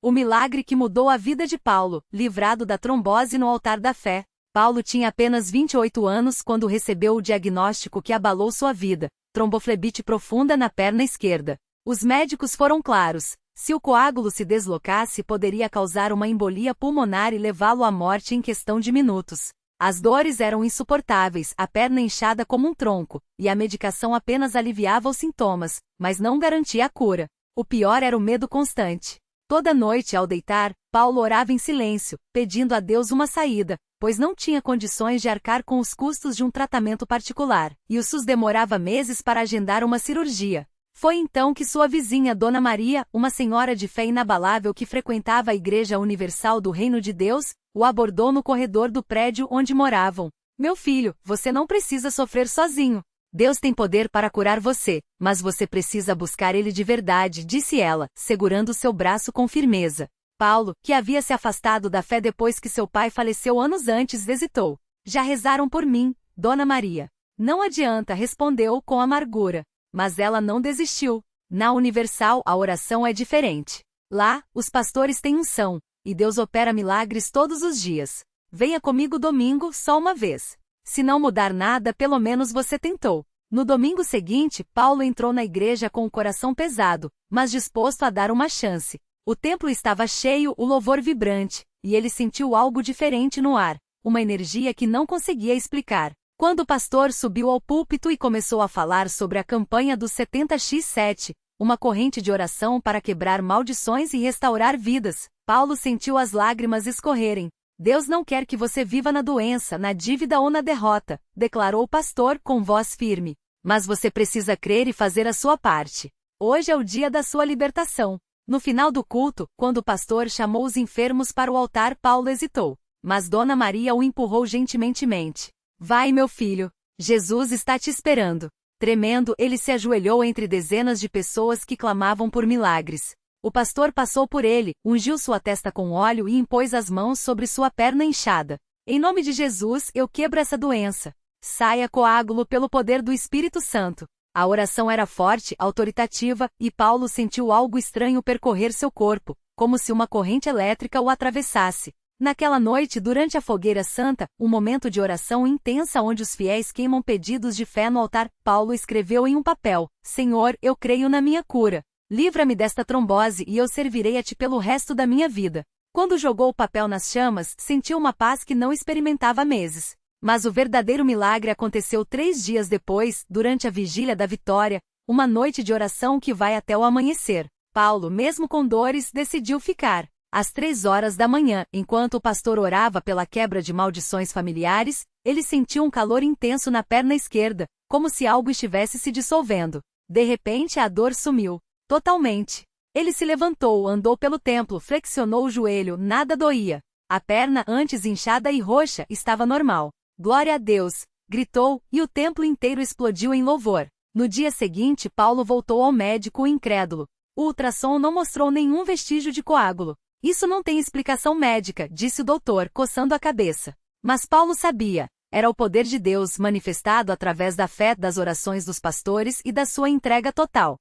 O milagre que mudou a vida de Paulo, livrado da trombose no altar da fé. Paulo tinha apenas 28 anos quando recebeu o diagnóstico que abalou sua vida: tromboflebite profunda na perna esquerda. Os médicos foram claros: se o coágulo se deslocasse, poderia causar uma embolia pulmonar e levá-lo à morte em questão de minutos. As dores eram insuportáveis, a perna inchada como um tronco, e a medicação apenas aliviava os sintomas, mas não garantia a cura. O pior era o medo constante. Toda noite, ao deitar, Paulo orava em silêncio, pedindo a Deus uma saída, pois não tinha condições de arcar com os custos de um tratamento particular, e o SUS demorava meses para agendar uma cirurgia. Foi então que sua vizinha Dona Maria, uma senhora de fé inabalável que frequentava a Igreja Universal do Reino de Deus, o abordou no corredor do prédio onde moravam. Meu filho, você não precisa sofrer sozinho. Deus tem poder para curar você, mas você precisa buscar Ele de verdade, disse ela, segurando seu braço com firmeza. Paulo, que havia se afastado da fé depois que seu pai faleceu anos antes, hesitou. Já rezaram por mim, Dona Maria. Não adianta, respondeu com amargura. Mas ela não desistiu. Na Universal, a oração é diferente. Lá, os pastores têm unção, e Deus opera milagres todos os dias. Venha comigo domingo, só uma vez. Se não mudar nada, pelo menos você tentou. No domingo seguinte, Paulo entrou na igreja com o coração pesado, mas disposto a dar uma chance. O templo estava cheio, o louvor vibrante, e ele sentiu algo diferente no ar, uma energia que não conseguia explicar. Quando o pastor subiu ao púlpito e começou a falar sobre a campanha dos 70x7, uma corrente de oração para quebrar maldições e restaurar vidas, Paulo sentiu as lágrimas escorrerem. Deus não quer que você viva na doença, na dívida ou na derrota, declarou o pastor com voz firme. Mas você precisa crer e fazer a sua parte. Hoje é o dia da sua libertação. No final do culto, quando o pastor chamou os enfermos para o altar, Paulo hesitou. Mas Dona Maria o empurrou gentilmente. Vai, meu filho. Jesus está te esperando. Tremendo, ele se ajoelhou entre dezenas de pessoas que clamavam por milagres. O pastor passou por ele, ungiu sua testa com óleo e impôs as mãos sobre sua perna inchada. Em nome de Jesus, eu quebro essa doença. Saia coágulo pelo poder do Espírito Santo. A oração era forte, autoritativa, e Paulo sentiu algo estranho percorrer seu corpo, como se uma corrente elétrica o atravessasse. Naquela noite, durante a fogueira santa, um momento de oração intensa onde os fiéis queimam pedidos de fé no altar, Paulo escreveu em um papel: Senhor, eu creio na minha cura. Livra-me desta trombose e eu servirei a ti pelo resto da minha vida. Quando jogou o papel nas chamas, sentiu uma paz que não experimentava há meses. Mas o verdadeiro milagre aconteceu 3 dias depois, durante a vigília da vitória, uma noite de oração que vai até o amanhecer. Paulo, mesmo com dores, decidiu ficar. Às 3 horas da manhã, enquanto o pastor orava pela quebra de maldições familiares, ele sentiu um calor intenso na perna esquerda, como se algo estivesse se dissolvendo. De repente a dor sumiu. Totalmente. Ele se levantou, andou pelo templo, flexionou o joelho, nada doía. A perna, antes inchada e roxa, estava normal. Glória a Deus! Gritou, e o templo inteiro explodiu em louvor. No dia seguinte, Paulo voltou ao médico incrédulo. O ultrassom não mostrou nenhum vestígio de coágulo. Isso não tem explicação médica, disse o doutor, coçando a cabeça. Mas Paulo sabia. Era o poder de Deus manifestado através da fé, das orações dos pastores e da sua entrega total.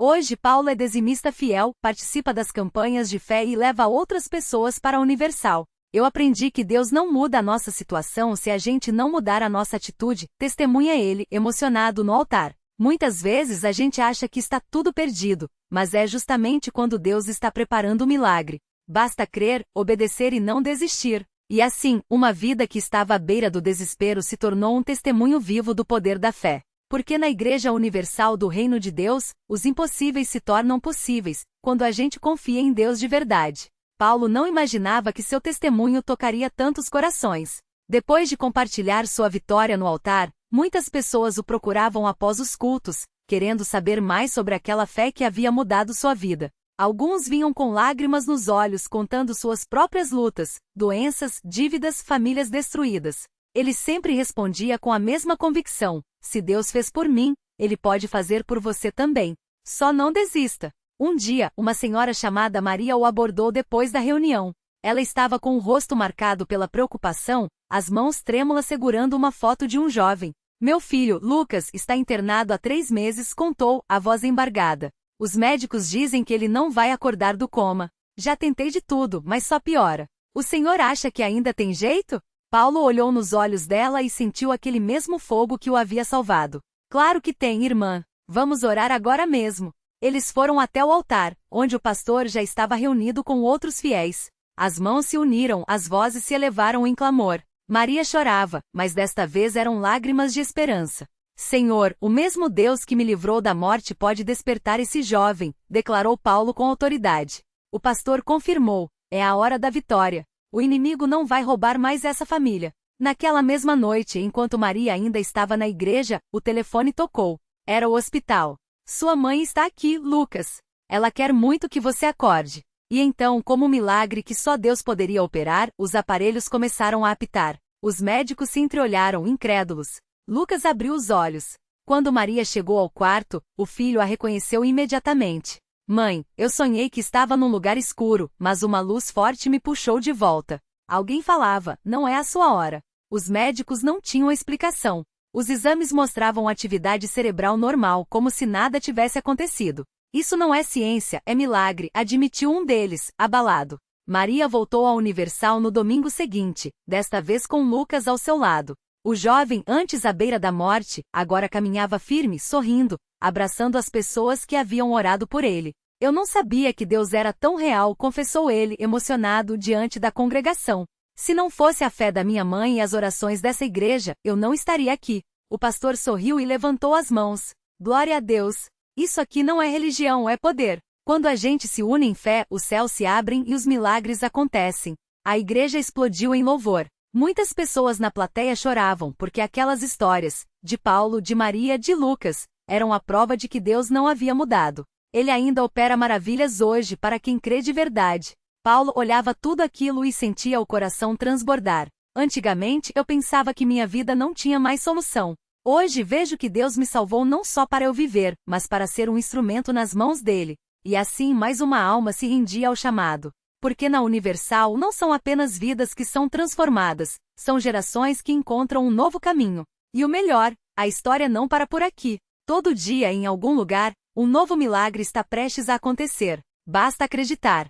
Hoje Paulo é dizimista fiel, participa das campanhas de fé e leva outras pessoas para a Universal. Eu aprendi que Deus não muda a nossa situação se a gente não mudar a nossa atitude, testemunha ele, emocionado no altar. Muitas vezes a gente acha que está tudo perdido, mas é justamente quando Deus está preparando o milagre. Basta crer, obedecer e não desistir. E assim, uma vida que estava à beira do desespero se tornou um testemunho vivo do poder da fé. Porque na Igreja Universal do Reino de Deus, os impossíveis se tornam possíveis, quando a gente confia em Deus de verdade. Paulo não imaginava que seu testemunho tocaria tantos corações. Depois de compartilhar sua vitória no altar, muitas pessoas o procuravam após os cultos, querendo saber mais sobre aquela fé que havia mudado sua vida. Alguns vinham com lágrimas nos olhos contando suas próprias lutas, doenças, dívidas, famílias destruídas. Ele sempre respondia com a mesma convicção: se Deus fez por mim, Ele pode fazer por você também. Só não desista. Um dia, uma senhora chamada Maria o abordou depois da reunião. Ela estava com o rosto marcado pela preocupação, as mãos trêmulas segurando uma foto de um jovem. Meu filho, Lucas, está internado há 3 meses, contou, a voz embargada. Os médicos dizem que ele não vai acordar do coma. Já tentei de tudo, mas só piora. O senhor acha que ainda tem jeito? Paulo olhou nos olhos dela e sentiu aquele mesmo fogo que o havia salvado. Claro que tem, irmã. Vamos orar agora mesmo. Eles foram até o altar, onde o pastor já estava reunido com outros fiéis. As mãos se uniram, as vozes se elevaram em clamor. Maria chorava, mas desta vez eram lágrimas de esperança. Senhor, o mesmo Deus que me livrou da morte pode despertar esse jovem, declarou Paulo com autoridade. O pastor confirmou, é a hora da vitória. O inimigo não vai roubar mais essa família. Naquela mesma noite, enquanto Maria ainda estava na igreja, o telefone tocou. Era o hospital. Sua mãe está aqui, Lucas. Ela quer muito que você acorde. E então, como um milagre que só Deus poderia operar, os aparelhos começaram a apitar. Os médicos se entreolharam, incrédulos. Lucas abriu os olhos. Quando Maria chegou ao quarto, o filho a reconheceu imediatamente. Mãe, eu sonhei que estava num lugar escuro, mas uma luz forte me puxou de volta. Alguém falava, não é a sua hora. Os médicos não tinham explicação. Os exames mostravam atividade cerebral normal, como se nada tivesse acontecido. Isso não é ciência, é milagre, admitiu um deles, abalado. Maria voltou à Universal no domingo seguinte, desta vez com Lucas ao seu lado. O jovem, antes à beira da morte, agora caminhava firme, sorrindo, abraçando as pessoas que haviam orado por ele. Eu não sabia que Deus era tão real, confessou ele, emocionado diante da congregação. Se não fosse a fé da minha mãe e as orações dessa igreja, eu não estaria aqui. O pastor sorriu e levantou as mãos. Glória a Deus! Isso aqui não é religião, é poder. Quando a gente se une em fé, os céus se abrem e os milagres acontecem. A igreja explodiu em louvor. Muitas pessoas na plateia choravam porque aquelas histórias, de Paulo, de Maria, de Lucas, eram a prova de que Deus não havia mudado. Ele ainda opera maravilhas hoje para quem crê de verdade. Paulo olhava tudo aquilo e sentia o coração transbordar. Antigamente eu pensava que minha vida não tinha mais solução. Hoje vejo que Deus me salvou não só para eu viver, mas para ser um instrumento nas mãos dele. E assim mais uma alma se rendia ao chamado. Porque na Universal não são apenas vidas que são transformadas, são gerações que encontram um novo caminho. E o melhor, a história não para por aqui. Todo dia em algum lugar, um novo milagre está prestes a acontecer. Basta acreditar.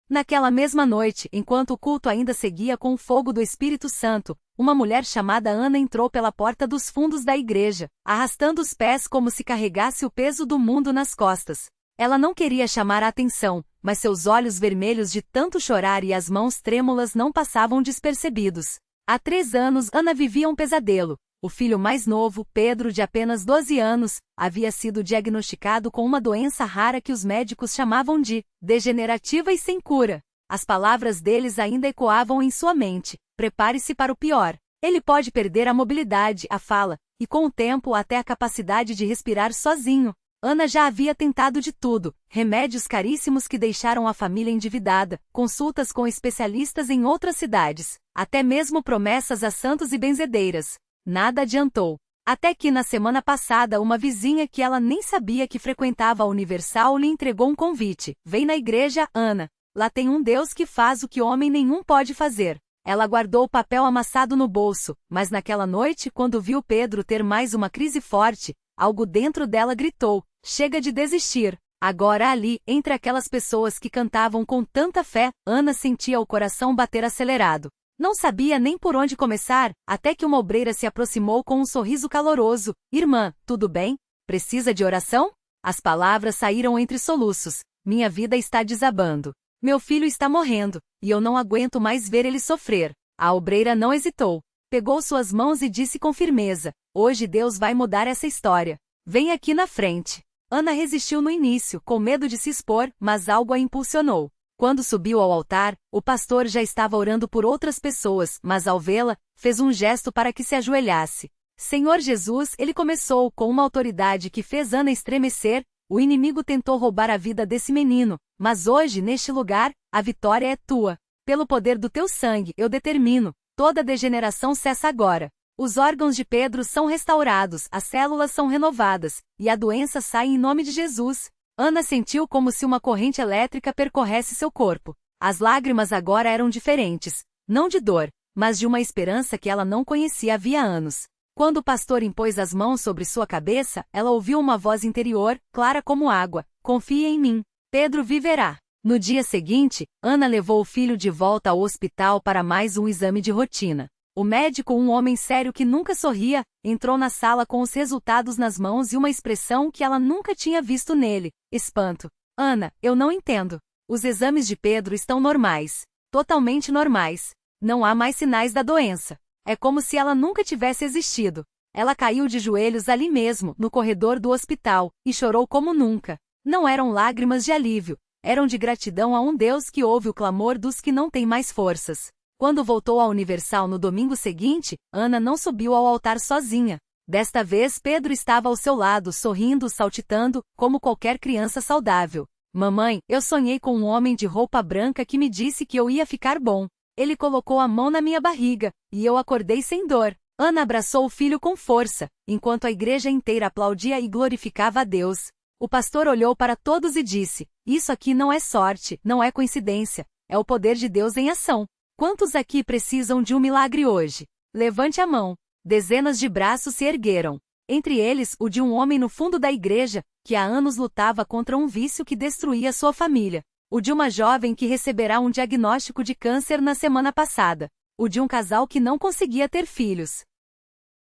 Naquela mesma noite, enquanto o culto ainda seguia com o fogo do Espírito Santo, uma mulher chamada Ana entrou pela porta dos fundos da igreja, arrastando os pés como se carregasse o peso do mundo nas costas. Ela não queria chamar a atenção, mas seus olhos vermelhos de tanto chorar e as mãos trêmulas não passavam despercebidos. Há 3 anos Ana vivia um pesadelo. O filho mais novo, Pedro, de apenas 12 anos, havia sido diagnosticado com uma doença rara que os médicos chamavam de degenerativa e sem cura. As palavras deles ainda ecoavam em sua mente. Prepare-se para o pior. Ele pode perder a mobilidade, a fala, e com o tempo até a capacidade de respirar sozinho. Ana já havia tentado de tudo, remédios caríssimos que deixaram a família endividada, consultas com especialistas em outras cidades, até mesmo promessas a santos e benzedeiras. Nada adiantou. Até que na semana passada uma vizinha que ela nem sabia que frequentava a Universal lhe entregou um convite. Vem na igreja, Ana. Lá tem um Deus que faz o que homem nenhum pode fazer. Ela guardou o papel amassado no bolso, mas naquela noite, quando viu Pedro ter mais uma crise forte, algo dentro dela gritou, chega de desistir. Agora ali, entre aquelas pessoas que cantavam com tanta fé, Ana sentia o coração bater acelerado. Não sabia nem por onde começar, até que uma obreira se aproximou com um sorriso caloroso. Irmã, tudo bem? Precisa de oração? As palavras saíram entre soluços. Minha vida está desabando. Meu filho está morrendo, e eu não aguento mais ver ele sofrer. A obreira não hesitou. Pegou suas mãos e disse com firmeza, hoje Deus vai mudar essa história. Vem aqui na frente. Ana resistiu no início, com medo de se expor, mas algo a impulsionou. Quando subiu ao altar, o pastor já estava orando por outras pessoas, mas ao vê-la, fez um gesto para que se ajoelhasse. Senhor Jesus, ele começou com uma autoridade que fez Ana estremecer. O inimigo tentou roubar a vida desse menino, mas hoje, neste lugar, a vitória é tua. Pelo poder do teu sangue, eu determino, toda degeneração cessa agora. Os órgãos de Pedro são restaurados, as células são renovadas, e a doença sai em nome de Jesus. Ana sentiu como se uma corrente elétrica percorresse seu corpo. As lágrimas agora eram diferentes, não de dor, mas de uma esperança que ela não conhecia havia anos. Quando o pastor impôs as mãos sobre sua cabeça, ela ouviu uma voz interior, clara como água, confie em mim, Pedro viverá. No dia seguinte, Ana levou o filho de volta ao hospital para mais um exame de rotina. O médico, um homem sério que nunca sorria, entrou na sala com os resultados nas mãos e uma expressão que ela nunca tinha visto nele: espanto. Ana, eu não entendo. Os exames de Pedro estão normais. Totalmente normais. Não há mais sinais da doença. É como se ela nunca tivesse existido. Ela caiu de joelhos ali mesmo, no corredor do hospital, e chorou como nunca. Não eram lágrimas de alívio, eram de gratidão a um Deus que ouve o clamor dos que não têm mais forças. Quando voltou à Universal no domingo seguinte, Ana não subiu ao altar sozinha. Desta vez Pedro estava ao seu lado, sorrindo, saltitando, como qualquer criança saudável. Mamãe, eu sonhei com um homem de roupa branca que me disse que eu ia ficar bom. Ele colocou a mão na minha barriga, e eu acordei sem dor. Ana abraçou o filho com força, enquanto a igreja inteira aplaudia e glorificava a Deus. O pastor olhou para todos e disse: isso aqui não é sorte, não é coincidência, é o poder de Deus em ação. Quantos aqui precisam de um milagre hoje? Levante a mão. Dezenas de braços se ergueram. Entre eles, o de um homem no fundo da igreja, que há anos lutava contra um vício que destruía sua família. O de uma jovem que receberá um diagnóstico de câncer na semana passada. O de um casal que não conseguia ter filhos.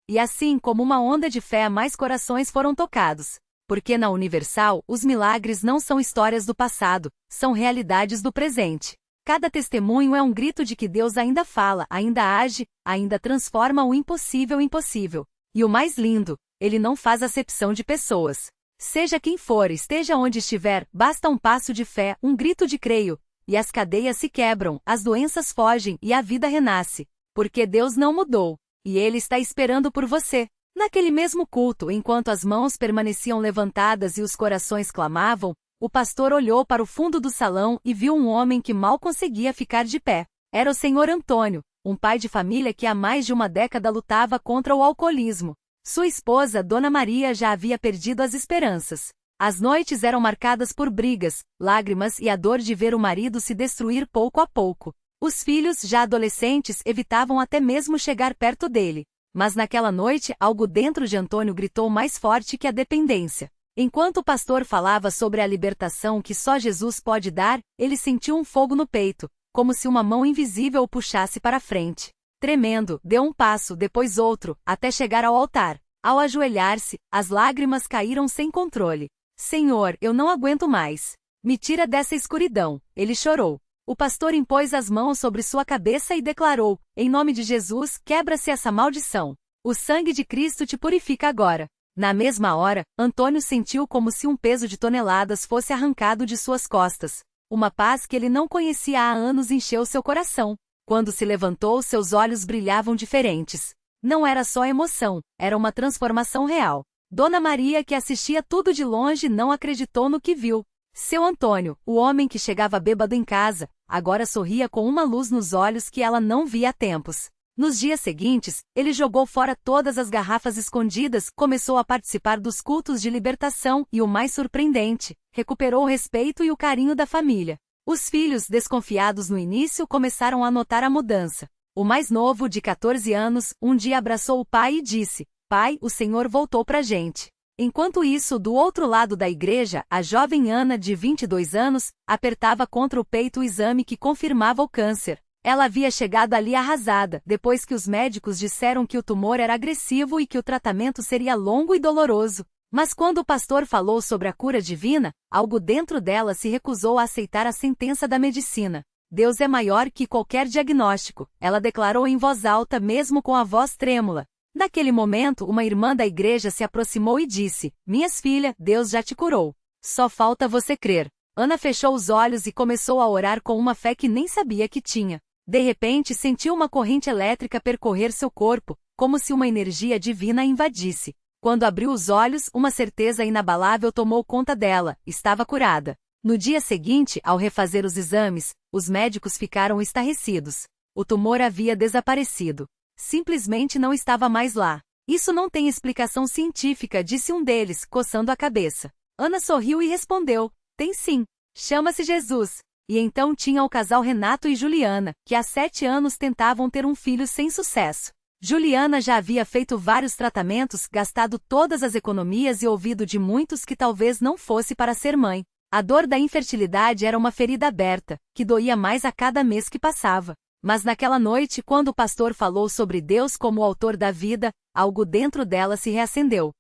E assim como uma onda de fé, mais corações foram tocados. Porque na Universal, os milagres não são histórias do passado, são realidades do presente. Cada testemunho é um grito de que Deus ainda fala, ainda age, ainda transforma o impossível em possível. E o mais lindo, Ele não faz acepção de pessoas. Seja quem for, esteja onde estiver, basta um passo de fé, um grito de creio, e as cadeias se quebram, as doenças fogem e a vida renasce. Porque Deus não mudou, e Ele está esperando por você. Naquele mesmo culto, enquanto as mãos permaneciam levantadas e os corações clamavam, o pastor olhou para o fundo do salão e viu um homem que mal conseguia ficar de pé. Era o Sr. Antônio, um pai de família que há mais de uma década lutava contra o alcoolismo. Sua esposa, Dona Maria, já havia perdido as esperanças. As noites eram marcadas por brigas, lágrimas e a dor de ver o marido se destruir pouco a pouco. Os filhos, já adolescentes, evitavam até mesmo chegar perto dele. Mas naquela noite, algo dentro de Antônio gritou mais forte que a dependência. Enquanto o pastor falava sobre a libertação que só Jesus pode dar, ele sentiu um fogo no peito, como se uma mão invisível o puxasse para frente. Tremendo, deu um passo, depois outro, até chegar ao altar. Ao ajoelhar-se, as lágrimas caíram sem controle. Senhor, eu não aguento mais. Me tira dessa escuridão. Ele chorou. O pastor impôs as mãos sobre sua cabeça e declarou: em nome de Jesus, quebra-se essa maldição. O sangue de Cristo te purifica agora. Na mesma hora, Antônio sentiu como se um peso de toneladas fosse arrancado de suas costas. Uma paz que ele não conhecia há anos encheu seu coração. Quando se levantou, seus olhos brilhavam diferentes. Não era só emoção, era uma transformação real. Dona Maria, que assistia tudo de longe, não acreditou no que viu. Seu Antônio, o homem que chegava bêbado em casa, agora sorria com uma luz nos olhos que ela não via há tempos. Nos dias seguintes, ele jogou fora todas as garrafas escondidas, começou a participar dos cultos de libertação e, o mais surpreendente, recuperou o respeito e o carinho da família. Os filhos, desconfiados no início, começaram a notar a mudança. O mais novo, de 14 anos, um dia abraçou o pai e disse: Pai, o Senhor voltou pra gente. Enquanto isso, do outro lado da igreja, a jovem Ana, de 22 anos, apertava contra o peito o exame que confirmava o câncer. Ela havia chegado ali arrasada, depois que os médicos disseram que o tumor era agressivo e que o tratamento seria longo e doloroso. Mas quando o pastor falou sobre a cura divina, algo dentro dela se recusou a aceitar a sentença da medicina. Deus é maior que qualquer diagnóstico, ela declarou em voz alta, mesmo com a voz trêmula. Naquele momento, uma irmã da igreja se aproximou e disse: Minhas filhas, Deus já te curou. Só falta você crer. Ana fechou os olhos e começou a orar com uma fé que nem sabia que tinha. De repente, sentiu uma corrente elétrica percorrer seu corpo, como se uma energia divina a invadisse. Quando abriu os olhos, uma certeza inabalável tomou conta dela: estava curada. No dia seguinte, ao refazer os exames, os médicos ficaram estarrecidos. O tumor havia desaparecido. Simplesmente não estava mais lá. Isso não tem explicação científica, disse um deles, coçando a cabeça. Ana sorriu e respondeu: tem sim. Chama-se Jesus. E então tinha o casal Renato e Juliana, que há 7 anos tentavam ter um filho sem sucesso. Juliana já havia feito vários tratamentos, gastado todas as economias e ouvido de muitos que talvez não fosse para ser mãe. A dor da infertilidade era uma ferida aberta, que doía mais a cada mês que passava. Mas naquela noite, quando o pastor falou sobre Deus como o autor da vida, algo dentro dela se reacendeu.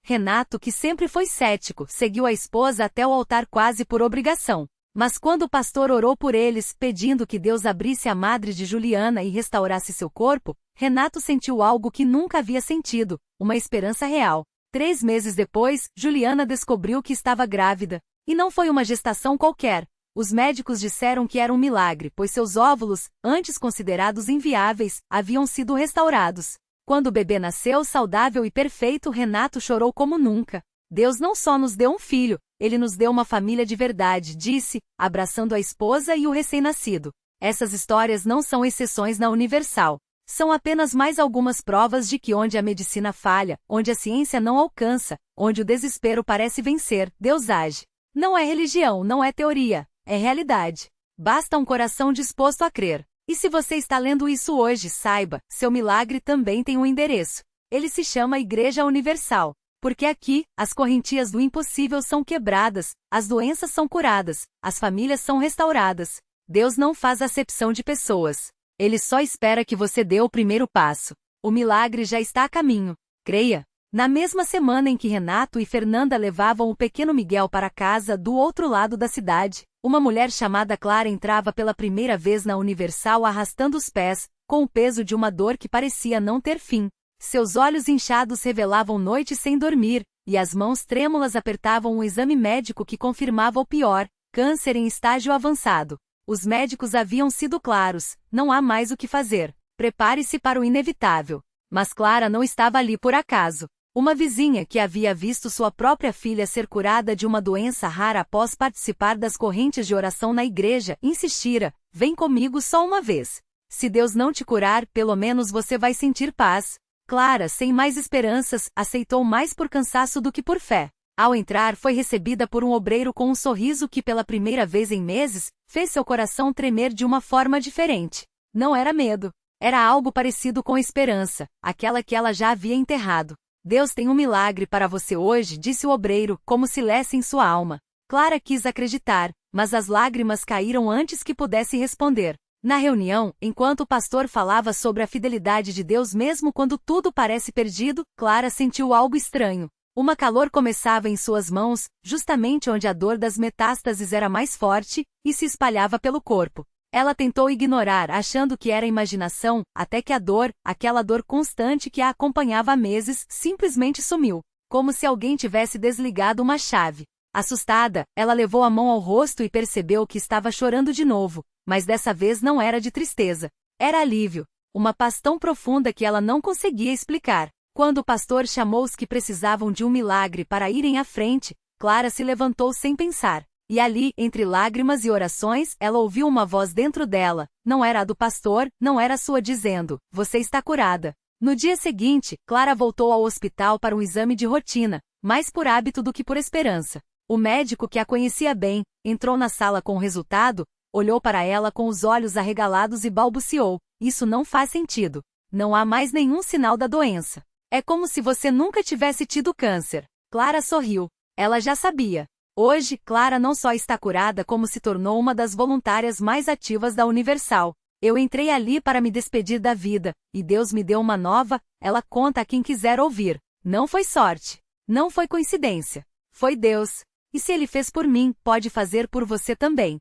Renato, que sempre foi cético, seguiu a esposa até o altar quase por obrigação. Mas quando o pastor orou por eles, pedindo que Deus abrisse a madre de Juliana e restaurasse seu corpo, Renato sentiu algo que nunca havia sentido, uma esperança real. 3 meses depois, Juliana descobriu que estava grávida. E não foi uma gestação qualquer. Os médicos disseram que era um milagre, pois seus óvulos, antes considerados inviáveis, haviam sido restaurados. Quando o bebê nasceu saudável e perfeito, Renato chorou como nunca. Deus não só nos deu um filho, ele nos deu uma família de verdade, disse, abraçando a esposa e o recém-nascido. Essas histórias não são exceções na Universal. São apenas mais algumas provas de que onde a medicina falha, onde a ciência não alcança, onde o desespero parece vencer, Deus age. Não é religião, não é teoria, é realidade. Basta um coração disposto a crer. E se você está lendo isso hoje, saiba, seu milagre também tem um endereço. Ele se chama Igreja Universal. Porque aqui, as correntias do impossível são quebradas, as doenças são curadas, as famílias são restauradas. Deus não faz acepção de pessoas. Ele só espera que você dê o primeiro passo. O milagre já está a caminho. Creia. Na mesma semana em que Renato e Fernanda levavam o pequeno Miguel para casa do outro lado da cidade, uma mulher chamada Clara entrava pela primeira vez na Universal arrastando os pés, com o peso de uma dor que parecia não ter fim. Seus olhos inchados revelavam noites sem dormir, e as mãos trêmulas apertavam um exame médico que confirmava o pior, câncer em estágio avançado. Os médicos haviam sido claros, não há mais o que fazer. Prepare-se para o inevitável. Mas Clara não estava ali por acaso. Uma vizinha que havia visto sua própria filha ser curada de uma doença rara após participar das correntes de oração na igreja, insistira, vem comigo só uma vez. Se Deus não te curar, pelo menos você vai sentir paz. Clara, sem mais esperanças, aceitou mais por cansaço do que por fé. Ao entrar, foi recebida por um obreiro com um sorriso que pela primeira vez em meses, fez seu coração tremer de uma forma diferente. Não era medo. Era algo parecido com esperança, aquela que ela já havia enterrado. Deus tem um milagre para você hoje, disse o obreiro, como se lesse em sua alma. Clara quis acreditar, mas as lágrimas caíram antes que pudesse responder. Na reunião, enquanto o pastor falava sobre a fidelidade de Deus mesmo quando tudo parece perdido, Clara sentiu algo estranho. Uma calor começava em suas mãos, justamente onde a dor das metástases era mais forte, e se espalhava pelo corpo. Ela tentou ignorar, achando que era imaginação, até que a dor, aquela dor constante que a acompanhava há meses, simplesmente sumiu, como se alguém tivesse desligado uma chave. Assustada, ela levou a mão ao rosto e percebeu que estava chorando de novo, mas dessa vez não era de tristeza. Era alívio, uma paz tão profunda que ela não conseguia explicar. Quando o pastor chamou os que precisavam de um milagre para irem à frente, Clara se levantou sem pensar. E ali, entre lágrimas e orações, ela ouviu uma voz dentro dela, não era a do pastor, não era a sua dizendo, você está curada. No dia seguinte, Clara voltou ao hospital para um exame de rotina, mais por hábito do que por esperança. O médico, que a conhecia bem, entrou na sala com o resultado, olhou para ela com os olhos arregalados e balbuciou, isso não faz sentido. Não há mais nenhum sinal da doença. É como se você nunca tivesse tido câncer. Clara sorriu. Ela já sabia. Hoje, Clara não só está curada como se tornou uma das voluntárias mais ativas da Universal. Eu entrei ali para me despedir da vida, e Deus me deu uma nova, ela conta a quem quiser ouvir. Não foi sorte. Não foi coincidência. Foi Deus. E se Ele fez por mim, pode fazer por você também.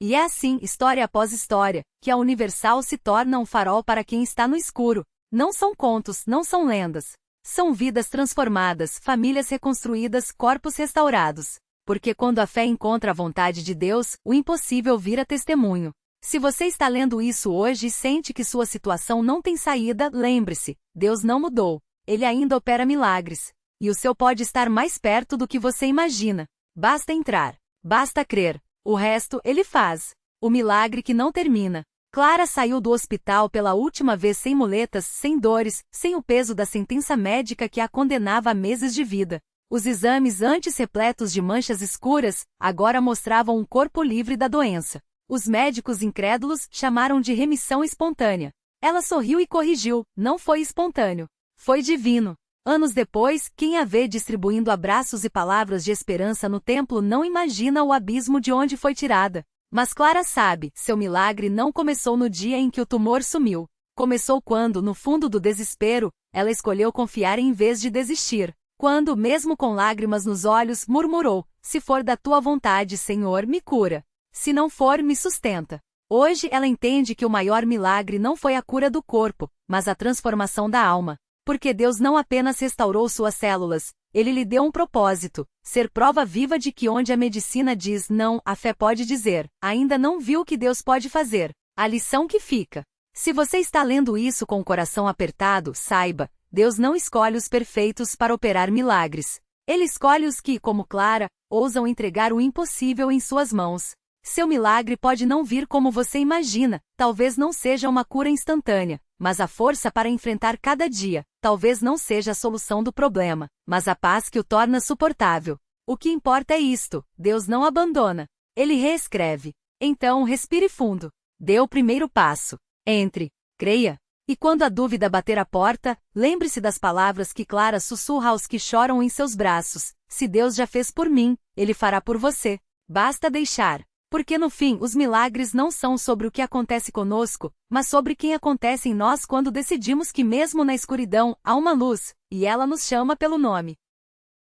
E é assim, história após história, que a Universal se torna um farol para quem está no escuro. Não são contos, não são lendas. São vidas transformadas, famílias reconstruídas, corpos restaurados. Porque quando a fé encontra a vontade de Deus, o impossível vira testemunho. Se você está lendo isso hoje e sente que sua situação não tem saída, lembre-se, Deus não mudou. Ele ainda opera milagres. E o seu pode estar mais perto do que você imagina. Basta entrar. Basta crer. O resto, Ele faz. O milagre que não termina. Clara saiu do hospital pela última vez sem muletas, sem dores, sem o peso da sentença médica que a condenava a meses de vida. Os exames antes repletos de manchas escuras, agora mostravam um corpo livre da doença. Os médicos incrédulos chamaram de remissão espontânea. Ela sorriu e corrigiu, não foi espontâneo. Foi divino. Anos depois, quem a vê distribuindo abraços e palavras de esperança no templo não imagina o abismo de onde foi tirada. Mas Clara sabe, seu milagre não começou no dia em que o tumor sumiu. Começou quando, no fundo do desespero, ela escolheu confiar em vez de desistir. Quando, mesmo com lágrimas nos olhos, murmurou: "Se for da tua vontade, Senhor, me cura. Se não for, me sustenta." Hoje ela entende que o maior milagre não foi a cura do corpo, mas a transformação da alma. Porque Deus não apenas restaurou suas células, Ele lhe deu um propósito: ser prova viva de que onde a medicina diz não, a fé pode dizer, ainda não viu o que Deus pode fazer. A lição que fica. Se você está lendo isso com o coração apertado, saiba, Deus não escolhe os perfeitos para operar milagres. Ele escolhe os que, como Clara, ousam entregar o impossível em suas mãos. Seu milagre pode não vir como você imagina, talvez não seja uma cura instantânea, mas a força para enfrentar cada dia. Talvez não seja a solução do problema, mas a paz que o torna suportável. O que importa é isto: Deus não abandona. Ele reescreve. Então respire fundo. Dê o primeiro passo. Entre. Creia. E quando a dúvida bater a porta, lembre-se das palavras que Clara sussurra aos que choram em seus braços: "Se Deus já fez por mim, Ele fará por você. Basta deixar." Porque no fim, os milagres não são sobre o que acontece conosco, mas sobre quem acontece em nós quando decidimos que mesmo na escuridão, há uma luz, e ela nos chama pelo nome.